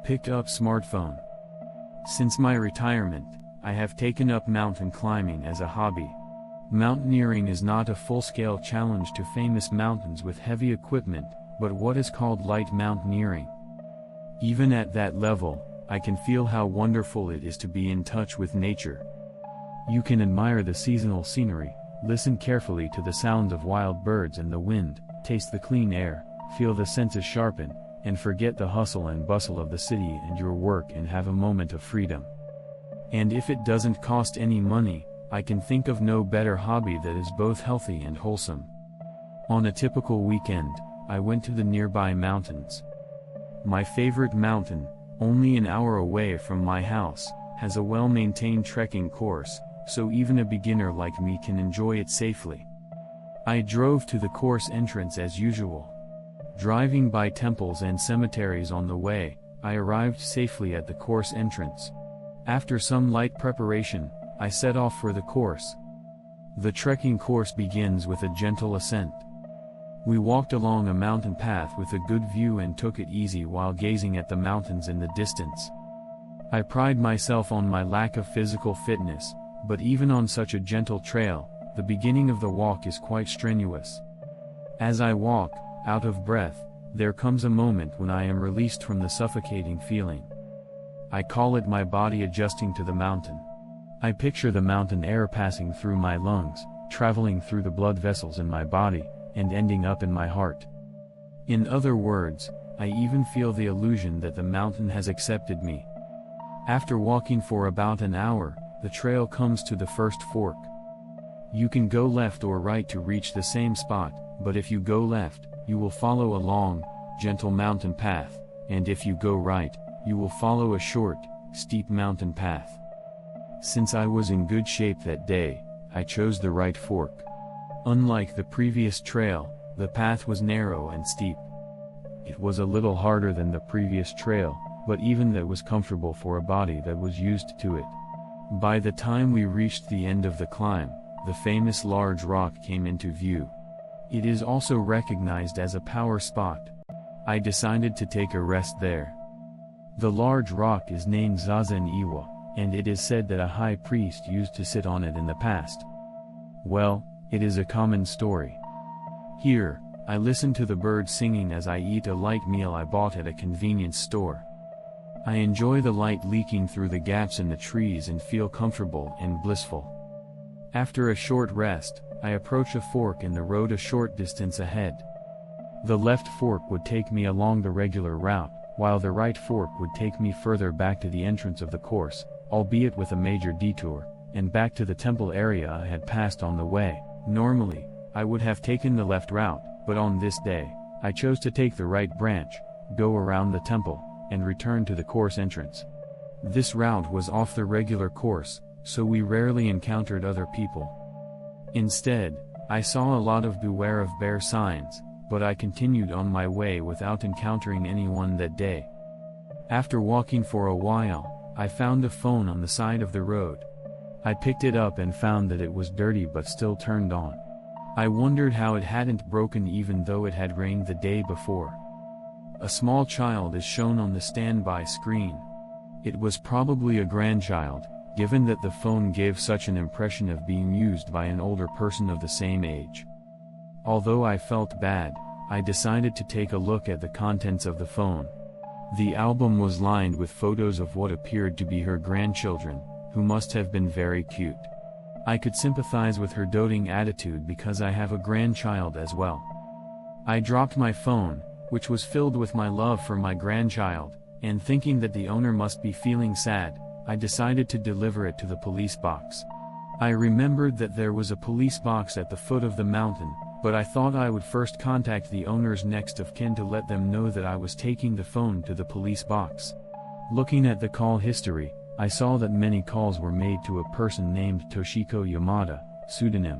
picked up smartphone. Since my retirement, I have taken up mountain climbing as a hobby. Mountaineering is not a full-scale challenge to famous mountains with heavy equipment, but what is called light mountaineering. Even at that level, I can feel how wonderful it is to be in touch with nature. You can admire the seasonal scenery, listen carefully to the sounds of wild birds and the wind, taste the clean air, feel the senses sharpen, and forget the hustle and bustle of the city and your work and have a moment of freedom. And if it doesn't cost any money, I can think of no better hobby that is both healthy and wholesome. On a typical weekend, I went to the nearby mountains. My favorite mountain, only an hour away from my house, has a well-maintained trekking course, so even a beginner like me can enjoy it safely. I drove to the course entrance as usual. Driving by temples and cemeteries on the way, I arrived safely at the course entrance. After some light preparation, I set off for the course. The trekking course begins with a gentle ascent. We walked along a mountain path with a good view and took it easy while gazing at the mountains in the distance. I pride myself on my lack of physical fitness, but even on such a gentle trail, the beginning of the walk is quite strenuous. As I walk, out of breath, there comes a moment when I am released from the suffocating feeling. I call it my body adjusting to the mountain. I picture the mountain air passing through my lungs, traveling through the blood vessels in my body, and ending up in my heart. In other words, I even feel the illusion that the mountain has accepted me. After walking for about an hour, the trail comes to the first fork. You can go left or right to reach the same spot, but if you go left, you will follow a long, gentle mountain path, and if you go right, you will follow a short, steep mountain path. Since I was in good shape that day, I chose the right fork. Unlike the previous trail, the path was narrow and steep. It was a little harder than the previous trail, but even that was comfortable for a body that was used to it. By the time we reached the end of the climb, the famous large rock came into view. It is also recognized as a power spot. I decided to take a rest there. The large rock is named Zazen Iwa, and it is said that a high priest used to sit on it in the past. Well, it is a common story. Here, I listen to the birds singing as I eat a light meal I bought at a convenience store. I enjoy the light leaking through the gaps in the trees and feel comfortable and blissful. After a short rest, I approach a fork in the road a short distance ahead. The left fork would take me along the regular route, while the right fork would take me further back to the entrance of the course, albeit with a major detour, and back to the temple area I had passed on the way. Normally, I would have taken the left route, but on this day, I chose to take the right branch, go around the temple, and return to the course entrance. This route was off the regular course, so we rarely encountered other people. Instead, I saw a lot of "Beware of Bear" signs, but I continued on my way without encountering anyone that day. After walking for a while, I found a phone on the side of the road. I picked it up and found that it was dirty but still turned on. I wondered how it hadn't broken even though it had rained the day before. A small child is shown on the standby screen. It was probably a grandchild, given that the phone gave such an impression of being used by an older person of the same age. Although I felt bad, I decided to take a look at the contents of the phone. The album was lined with photos of what appeared to be her grandchildren, who must have been very cute. I could sympathize with her doting attitude because I have a grandchild as well. I dropped my phone, which was filled with my love for my grandchild, and thinking that the owner must be feeling sad, I decided to deliver it to the police box. I remembered that there was a police box at the foot of the mountain, but I thought I would first contact the owner's next of kin to let them know that I was taking the phone to the police box. Looking at the call history, I saw that many calls were made to a person named Toshiko Yamada, pseudonym.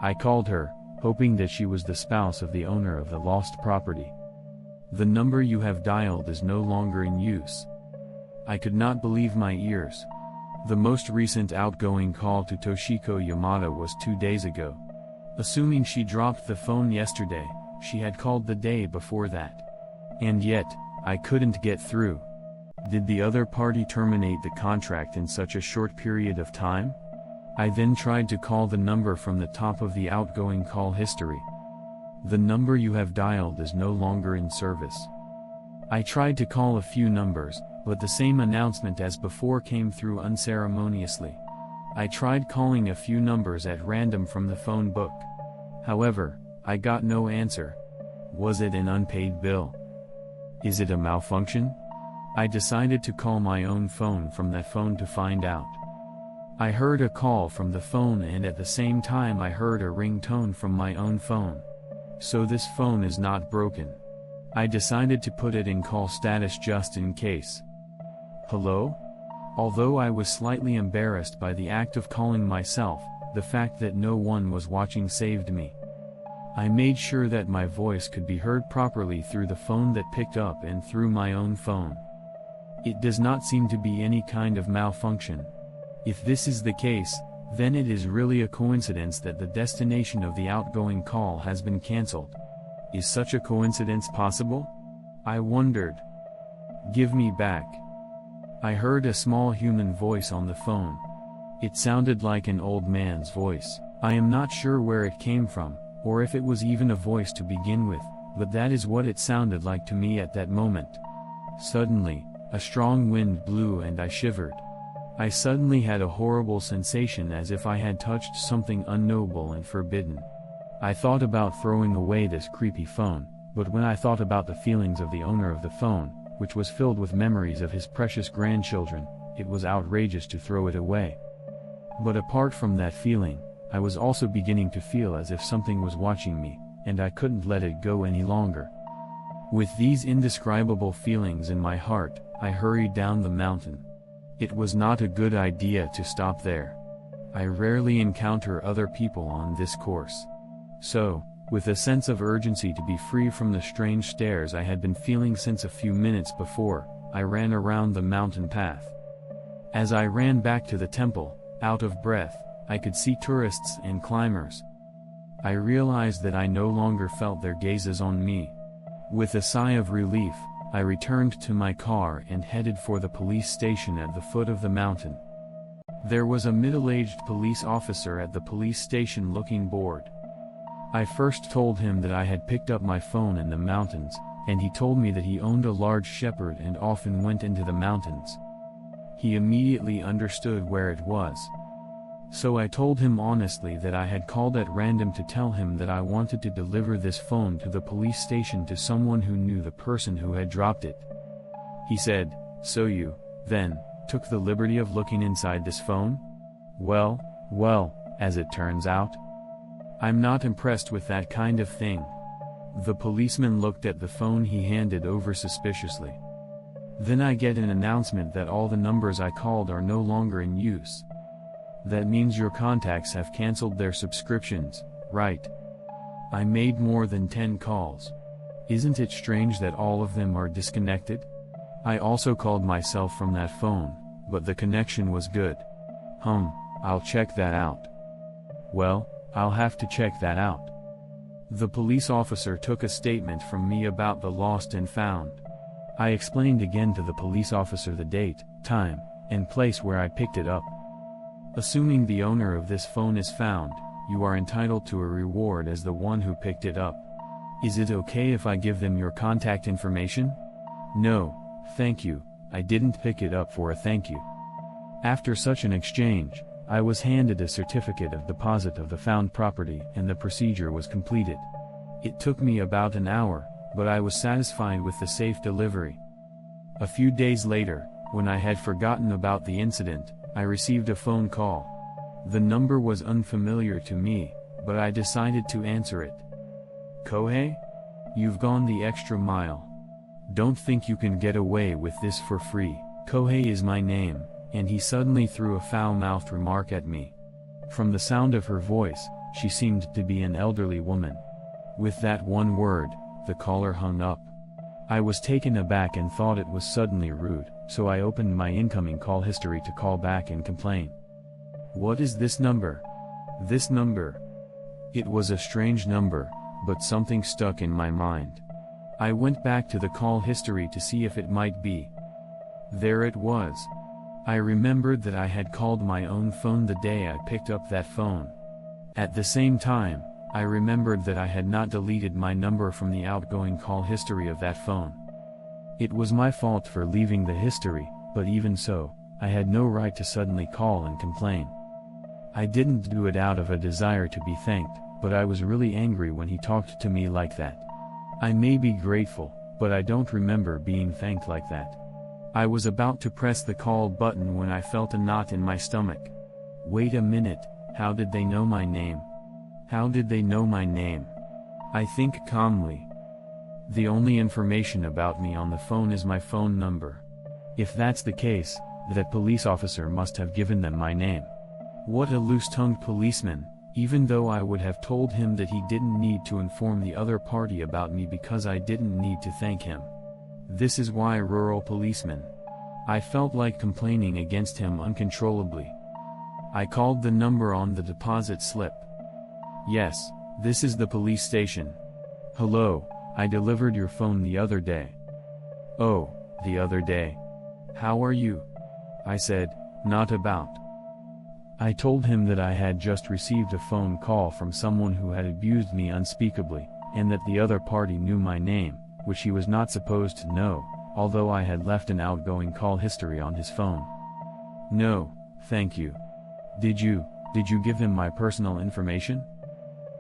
I called her, hoping that she was the spouse of the owner of the lost property. The number you have dialed is no longer in use. I could not believe my ears. The most recent outgoing call to Toshiko Yamada was 2 days ago. Assuming she dropped the phone yesterday, she had called the day before that. And yet, I couldn't get through. Did the other party terminate the contract in such a short period of time? I then tried to call the number from the top of the outgoing call history. The number you have dialed is no longer in service. I tried to call a few numbers, but the same announcement as before came through unceremoniously. I tried calling a few numbers at random from the phone book. However, I got no answer. Was it an unpaid bill? Is it a malfunction? I decided to call my own phone from that phone to find out. I heard a call from the phone and at the same time I heard a ringtone from my own phone. So this phone is not broken. I decided to put it in call status just in case. Hello? Although I was slightly embarrassed by the act of calling myself, the fact that no one was watching saved me. I made sure that my voice could be heard properly through the phone that picked up and through my own phone. It does not seem to be any kind of malfunction. If this is the case, then it is really a coincidence that the destination of the outgoing call has been cancelled. Is such a coincidence possible? I wondered. Give me back. I heard a small human voice on the phone. It sounded like an old man's voice. I am not sure where it came from, or if it was even a voice to begin with, but that is what it sounded like to me at that moment. Suddenly, a strong wind blew and I shivered. I suddenly had a horrible sensation as if I had touched something unknowable and forbidden. I thought about throwing away this creepy phone, but when I thought about the feelings of the owner of the phone, which was filled with memories of his precious grandchildren, it was outrageous to throw it away. But apart from that feeling, I was also beginning to feel as if something was watching me, and I couldn't let it go any longer. With these indescribable feelings in my heart, I hurried down the mountain. It was not a good idea to stop there. I rarely encounter other people on this course. So, with a sense of urgency to be free from the strange stares I had been feeling since a few minutes before, I ran around the mountain path. As I ran back to the temple, out of breath, I could see tourists and climbers. I realized that I no longer felt their gazes on me. With a sigh of relief, I returned to my car and headed for the police station at the foot of the mountain. There was a middle-aged police officer at the police station looking bored. I first told him that I had picked up my phone in the mountains, and he told me that he owned a large shepherd and often went into the mountains. He immediately understood where it was. So I told him honestly that I had called at random to tell him that I wanted to deliver this phone to the police station to someone who knew the person who had dropped it. He said, "So you, then, took the liberty of looking inside this phone?" Well, as it turns out, I'm not impressed with that kind of thing. The policeman looked at the phone he handed over suspiciously. Then I get an announcement that all the numbers I called are no longer in use. That means your contacts have cancelled their subscriptions, right? I made more than 10 calls. Isn't it strange that all of them are disconnected? I also called myself from that phone, but the connection was good. I'll check that out. Well, I'll have to check that out. The police officer took a statement from me about the lost and found. I explained again to the police officer the date, time, and place where I picked it up. Assuming the owner of this phone is found, you are entitled to a reward as the one who picked it up. Is it okay if I give them your contact information? No, thank you, I didn't pick it up for a thank you. After such an exchange, I was handed a certificate of deposit of the found property and the procedure was completed. It took me about an hour, but I was satisfied with the safe delivery. A few days later, when I had forgotten about the incident, I received a phone call. The number was unfamiliar to me, but I decided to answer it. "Kohei? You've gone the extra mile. Don't think you can get away with this for free." Kohei is my name, and he suddenly threw a foul-mouthed remark at me. From the sound of her voice, she seemed to be an elderly woman. With that one word, the caller hung up. I was taken aback and thought it was suddenly rude, so I opened my incoming call history to call back and complain. "What is this number? This number?" It was a strange number, but something stuck in my mind. I went back to the call history to see if it might be. There it was. I remembered that I had called my own phone the day I picked up that phone. At the same time, I remembered that I had not deleted my number from the outgoing call history of that phone. It was my fault for leaving the history, but even so, I had no right to suddenly call and complain. I didn't do it out of a desire to be thanked, but I was really angry when he talked to me like that. I may be grateful, but I don't remember being thanked like that. I was about to press the call button when I felt a knot in my stomach. Wait a minute, how did they know my name? How did they know my name? I think calmly. The only information about me on the phone is my phone number. If that's the case, that police officer must have given them my name. What a loose-tongued policeman, even though I would have told him that he didn't need to inform the other party about me because I didn't need to thank him. This is why rural policeman. I felt like complaining against him uncontrollably. I called the number on the deposit slip. Yes, this is the police station. Hello, I delivered your phone the other day. Oh, the other day. How are you? I said, not about. I told him that I had just received a phone call from someone who had abused me unspeakably, and that the other party knew my name, which he was not supposed to know, although I had left an outgoing call history on his phone. No, thank you. Did you give him my personal information?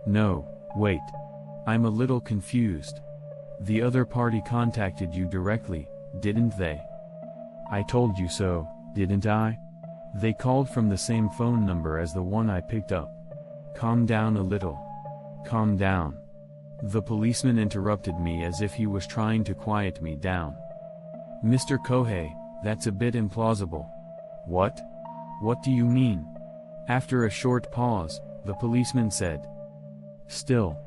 No, wait. I'm a little confused. The other party contacted you directly, didn't they? I told you so, didn't I? They called from the same phone number as the one I picked up. Calm down a little. Calm down. The policeman interrupted me as if he was trying to quiet me down. Mr. Kohei, that's a bit implausible. What? What do you mean? After a short pause, the policeman said. Still.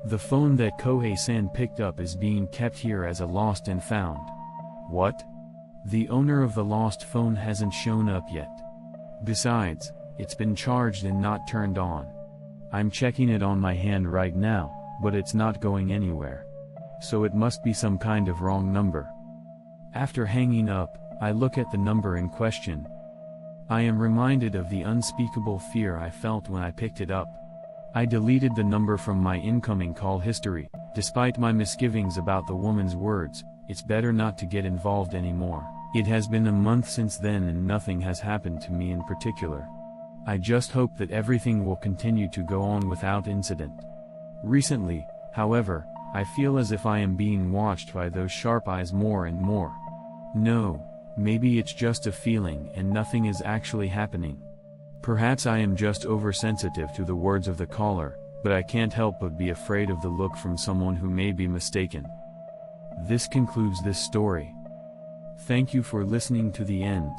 The phone that Kohei-san picked up is being kept here as a lost and found. What? The owner of the lost phone hasn't shown up yet. Besides, it's been charged and not turned on. I'm checking it on my hand right now, but it's not going anywhere. So it must be some kind of wrong number. After hanging up, I look at the number in question. I am reminded of the unspeakable fear I felt when I picked it up. I deleted the number from my incoming call history, despite my misgivings about the woman's words. It's better not to get involved anymore. It has been a month since then and nothing has happened to me in particular. I just hope that everything will continue to go on without incident. Recently, however, I feel as if I am being watched by those sharp eyes more and more. No, maybe it's just a feeling and nothing is actually happening. Perhaps I am just oversensitive to the words of the caller, but I can't help but be afraid of the look from someone who may be mistaken. This concludes this story. Thank you for listening to the end.